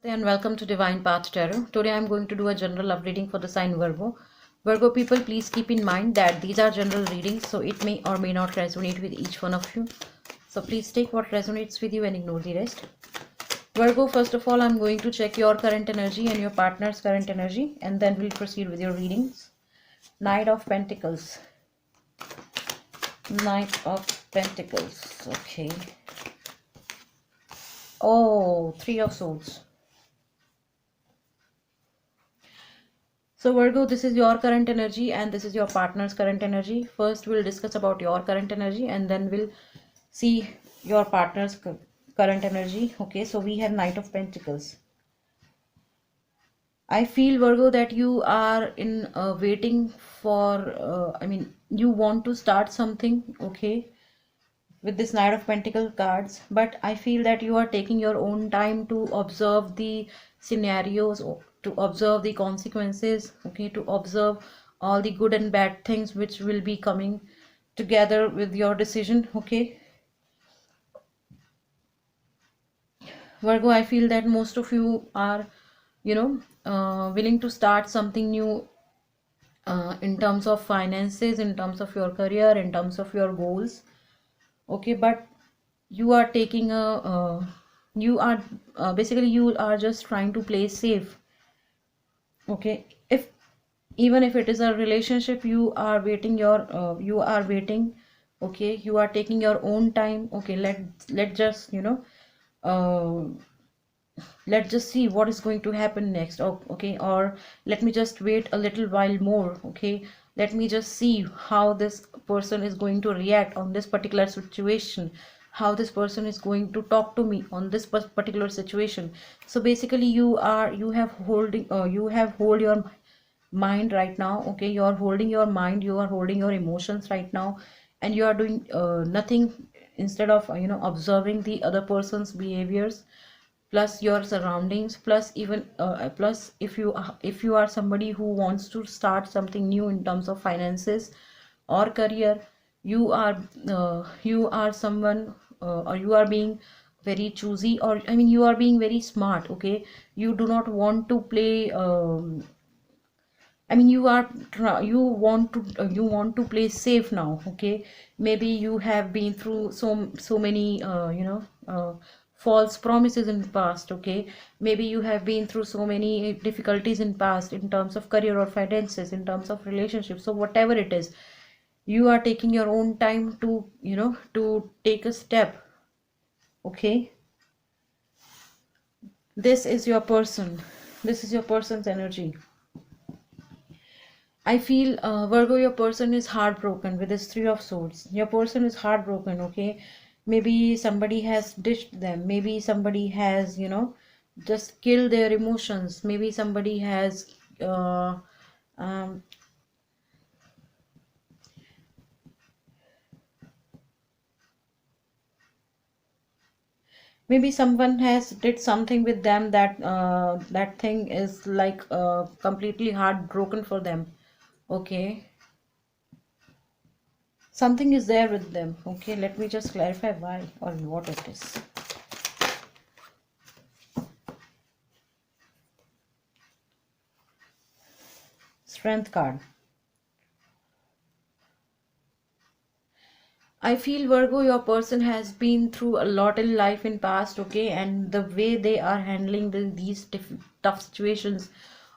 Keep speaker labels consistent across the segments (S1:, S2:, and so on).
S1: And welcome to Divine Path Tarot. Today I'm going to do a general love reading for the sign Virgo. Virgo people, please keep in mind that these are general readings, so it may or may not resonate with each one of you. So please take what resonates with you and ignore the rest. Virgo, first of all, I'm going to check your current energy and your partner's current energy, and then we'll proceed with your readings. Knight of Pentacles. Knight of Pentacles. Okay. Oh, Three of Swords. So Virgo, this is your current energy and this is your partner's current energy. First, we'll discuss about your current energy and then we'll see your partner's current energy. Okay, so we have Knight of Pentacles. I feel, Virgo, that you are in waiting for, you want to start something, okay, with this Knight of Pentacles cards, but I feel that you are taking your own time to observe the scenarios, to observe the consequences, okay, to observe all the good and bad things which will be coming together with your decision, okay. Virgo, I feel that most of you are, willing to start something new in terms of finances, in terms of your career, in terms of your goals, okay, but you are taking a you are basically you are just trying to play safe, okay. If even if it is a relationship, you are waiting you are waiting, okay, you are taking your own time, okay. Let just uh, let's just see what is going to happen next. Oh, okay, or let me just wait a little while more, okay. Let me just see how this person is going to react on this particular situation, how this person is going to talk to me on this particular situation. So basically you have holding you have hold your mind right now, okay. You are holding your mind, you are holding your emotions right now, and you are doing nothing instead of observing the other person's behaviors, plus your surroundings, plus even plus if you are somebody who wants to start something new in terms of finances or career, you are someone or you are being very choosy, or you are being very smart, okay. You do not want to play you want to play safe now, okay. Maybe you have been through so many false promises in the past, okay. Maybe you have been through so many difficulties in past in terms of career or finances, in terms of relationships. So whatever it is, you are taking your own time to to take a step, okay. This is your person, this is your person's energy. I feel, Virgo, your person is heartbroken with this Three of Swords. Your person is heartbroken, okay? Maybe somebody has ditched them. Maybe somebody has, just killed their emotions. Maybe somebody has, um, maybe someone has did something with them that that thing is like completely heartbroken for them, okay. Something is there with them, okay. Let me just clarify why or what it is. Strength card. I feel, Virgo, your person has been through a lot in life in past, okay, and the way they are handling these tough situations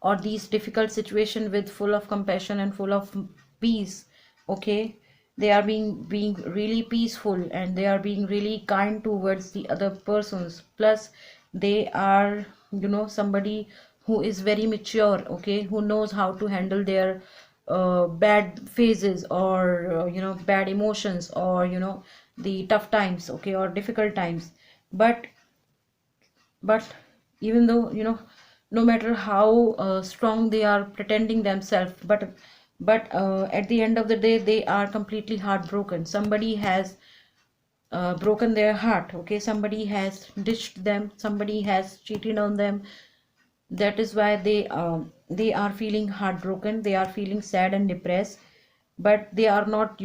S1: or these difficult situations with full of compassion and full of peace, okay. They are being really peaceful and they are being really kind towards the other persons. Plus, they are somebody who is very mature, okay, who knows how to handle their bad phases or bad emotions or the tough times, okay, or difficult times. But but even though no matter how strong they are pretending themselves, but at the end of the day they are completely heartbroken. Somebody has broken their heart, okay. Somebody has ditched them, somebody has cheated on them. That is why they are feeling heartbroken, they are feeling sad and depressed, but they are not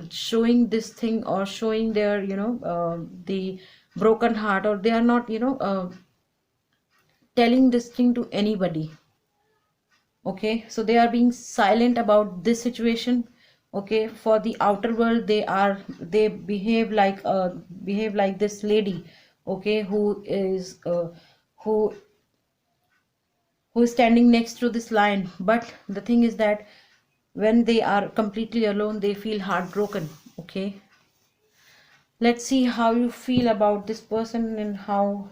S1: showing this thing or showing their the broken heart, or they are not telling this thing to anybody. Okay, so they are being silent about this situation. Okay, for the outer world they behave like this lady, okay, who who is standing next to this lion. But the thing is that when they are completely alone, they feel heartbroken. Okay, let's see how you feel about this person and how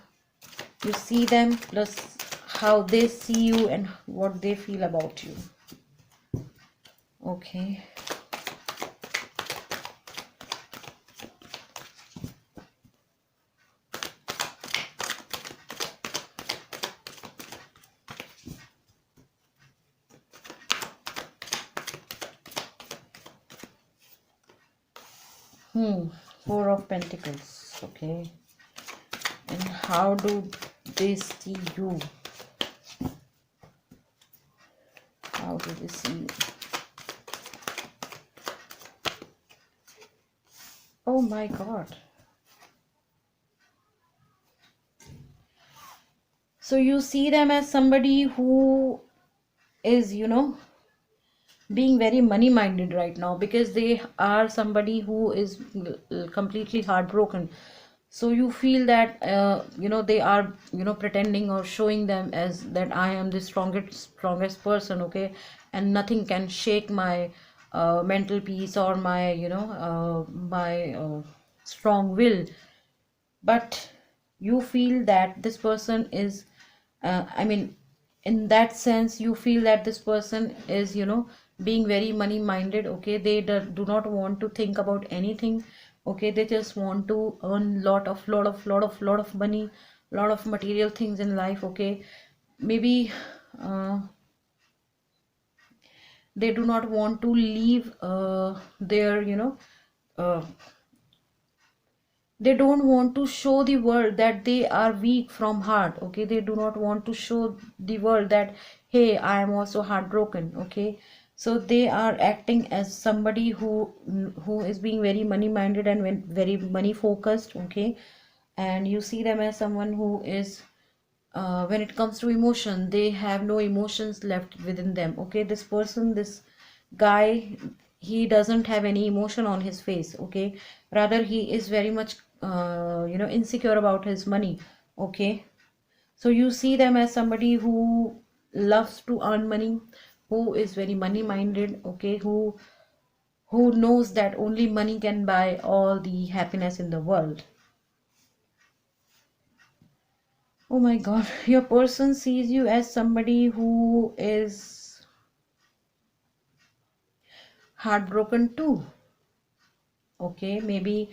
S1: you see them, plus how they see you and what they feel about you. Okay. Four of Pentacles. Okay. And how do they see you? How do they see you? Oh my God. So you see them as somebody who is, being very money minded right now, because they are somebody who is completely heartbroken. So you feel that they are pretending or showing them as that I am the strongest person, okay, and nothing can shake my mental peace or my strong will. But you feel that this person is I mean, in that sense you feel that this person is being very money minded. Okay, they do not want to think about anything. Okay, they just want to earn lot of money, lot of material things in life. Okay, maybe they do not want to leave their uh, they don't want to show the world that they are weak from heart. Okay, they do not want to show the world that hey, I am also heartbroken. Okay, so they are acting as somebody who is being very money minded and very money focused. Okay, and you see them as someone who is when it comes to emotion, they have no emotions left within them. Okay, this guy, he doesn't have any emotion on his face. Okay, rather he is very much insecure about his money. Okay, so you see them as somebody who loves to earn money, who is very money minded. Okay, who knows that only money can buy all the happiness in the world. Oh my God, your person sees you as somebody who is heartbroken too. Okay, maybe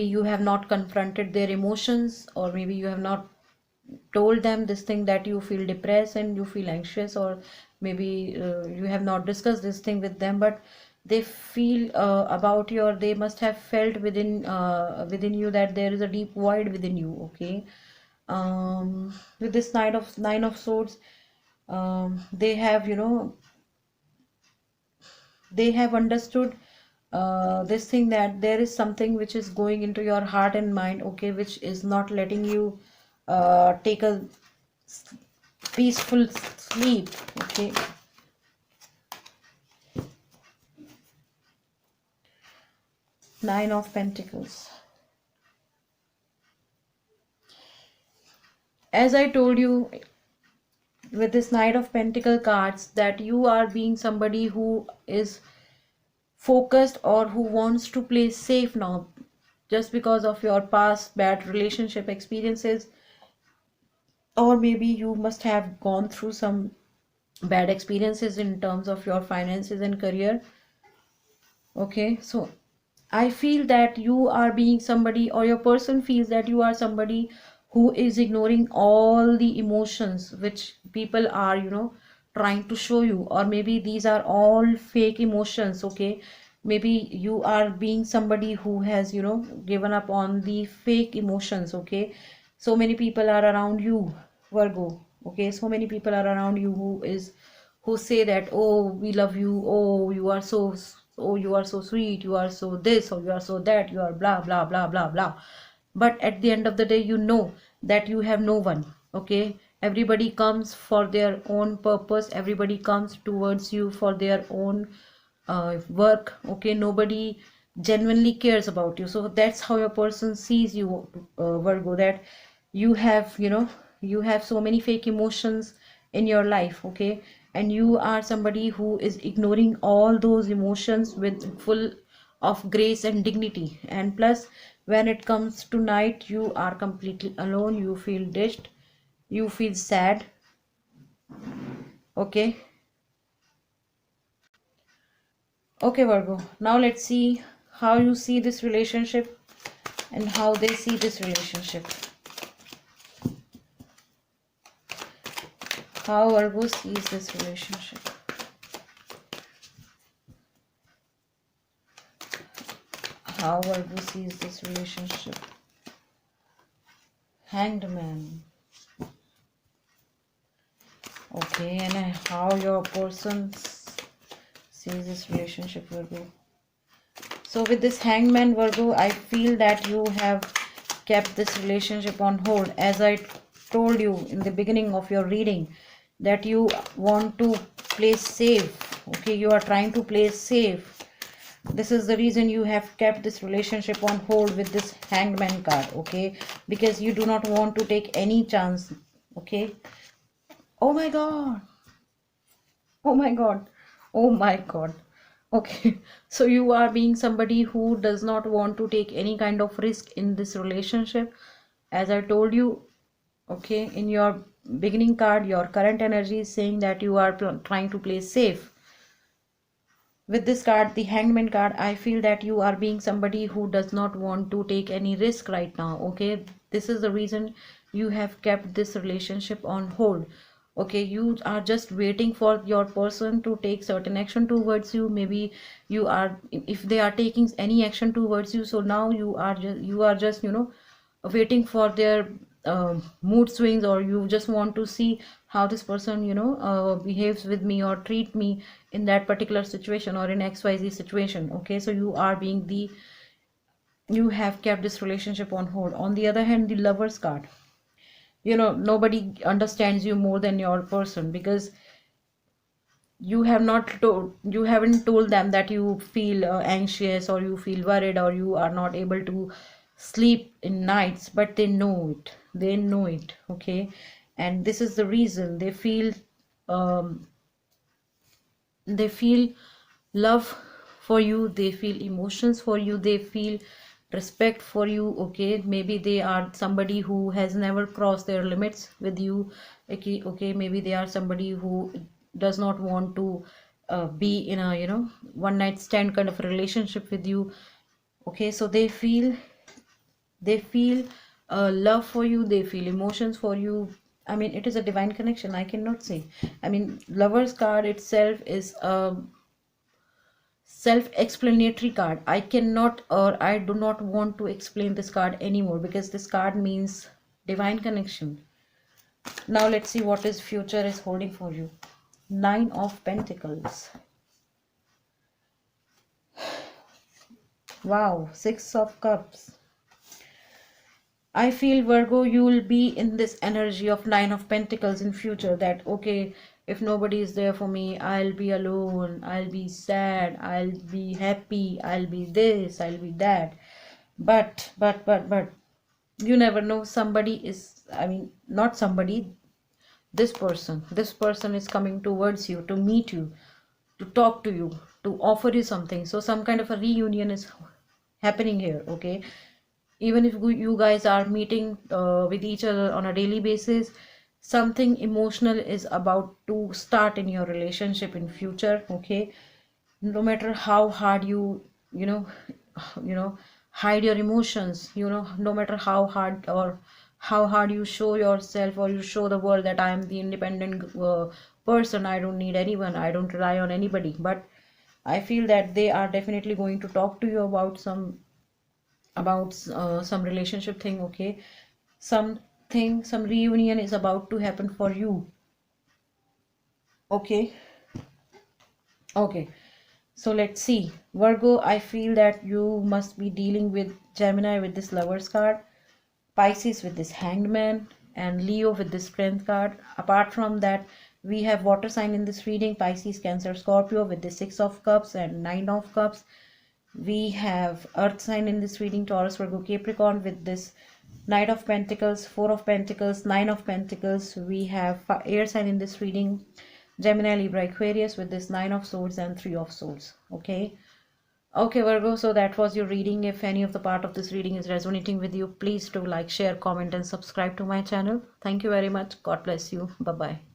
S1: you have not confronted their emotions, or maybe you have not told them this thing that you feel depressed and you feel anxious, or maybe you have not discussed this thing with them, but they feel about you, or they must have felt within you that there is a deep void within you. Okay, with this nine of swords, they have they have understood this thing, that there is something which is going into your heart and mind. Okay, which is not letting you take a peaceful sleep. Okay, Nine of Pentacles. As I told you with this Knight of Pentacle cards, that you are being somebody who is focused or who wants to play safe now, just because of your past bad relationship experiences, or maybe you must have gone through some bad experiences in terms of your finances and career. Okay, so I feel that you are being somebody, or your person feels that you are somebody who is ignoring all the emotions which people are trying to show you, or maybe these are all fake emotions. Okay, maybe you are being somebody who has given up on the fake emotions. Okay, so many people are around you, Virgo. Okay, so many people are around you who say that, oh, we love you, oh, you are so, oh, you are so sweet, you are so this, or you are so that, you are blah blah blah blah blah. But at the end of the day, you know that you have no one. Okay, Everybody comes for their own purpose, everybody comes towards you for their own work. Okay, nobody genuinely cares about you. So that's how your person sees you, Virgo, that you have, you have so many fake emotions in your life. Okay, and you are somebody who is ignoring all those emotions with full of grace and dignity. And plus, when it comes to night, you are completely alone, you feel ditched, you feel sad. Okay. Okay, Virgo, now let's see how you see this relationship and how they see this relationship. How Virgo sees this relationship. How Virgo sees this relationship. Hanged Man. Okay, and how your person sees this relationship, Virgo. So with this Hanged Man, Virgo, I feel that you have kept this relationship on hold. As I told you in the beginning of your reading, that you want to play safe. Okay, you are trying to play safe. This is the reason you have kept this relationship on hold with this Hanged Man card. Okay, because you do not want to take any chance. Okay. Oh my god. Oh my god. Oh my god. Okay. So you are being somebody who does not want to take any kind of risk in this relationship. As I told you, okay, in your beginning card, your current energy is saying that you are trying to play safe. With this card, the Hangman card, I feel that you are being somebody who does not want to take any risk right now. Okay, this is the reason you have kept this relationship on hold. Okay, you are just waiting for your person to take certain action towards you. Maybe you are, if they are taking any action towards you, so now you are just waiting for their mood swings, or you just want to see how this person behaves with me or treat me in that particular situation or in XYZ situation. Okay, so you have kept this relationship on hold. On the other hand, the Lovers card, nobody understands you more than your person, because you haven't told them that you feel anxious, or you feel worried, or you are not able to sleep in nights, but they know it. Okay, and this is the reason um they feel love for you, they feel emotions for you, they feel respect for you. Okay, maybe they are somebody who has never crossed their limits with you. Okay, maybe they are somebody who does not want to be in a one night stand kind of a relationship with you. Okay, so they feel love for you, they feel emotions for you. I mean, it is a divine connection, I cannot say. I mean, Lovers card itself is a self-explanatory card. I cannot, or I do not want to explain this card anymore, because this card means divine connection. Now let's see what is future is holding for you. Nine of Pentacles. Wow, Six of Cups. I feel, Virgo, you will be in this energy of Nine of Pentacles in future, that okay, if nobody is there for me, I'll be alone, I'll be sad, I'll be happy, I'll be this, I'll be that. But you never know, somebody is, I mean, not somebody, this person is coming towards you to meet you, to talk to you, to offer you something. So some kind of a reunion is happening here. Okay, even if you guys are meeting with each other on a daily basis, something emotional is about to start in your relationship in future. Okay, no matter how hard you know you know hide your emotions, no matter how hard, or how hard you show yourself, or you show the world that I am the independent person, I don't need anyone, I don't rely on anybody. But I feel that they are definitely going to talk to you about some relationship thing. Okay, some reunion is about to happen for you. Okay. Okay, so let's see, Virgo, I feel that you must be dealing with Gemini with this Lovers card, Pisces with this Hanged Man, and Leo with the Strength card. Apart from that, we have water sign in this reading, Pisces, Cancer, Scorpio with the Six of Cups and Nine of Cups. We have earth sign in this reading, Taurus, Virgo, Capricorn with this Knight of Pentacles, Four of Pentacles, Nine of Pentacles. We have air sign in this reading, Gemini, Libra, Aquarius with this Nine of Swords and Three of Swords. Okay. Okay, Virgo, so that was your reading. If any of the part of this reading is resonating with you, please do like, share, comment and subscribe to my channel. Thank you very much. God bless you. Bye-bye.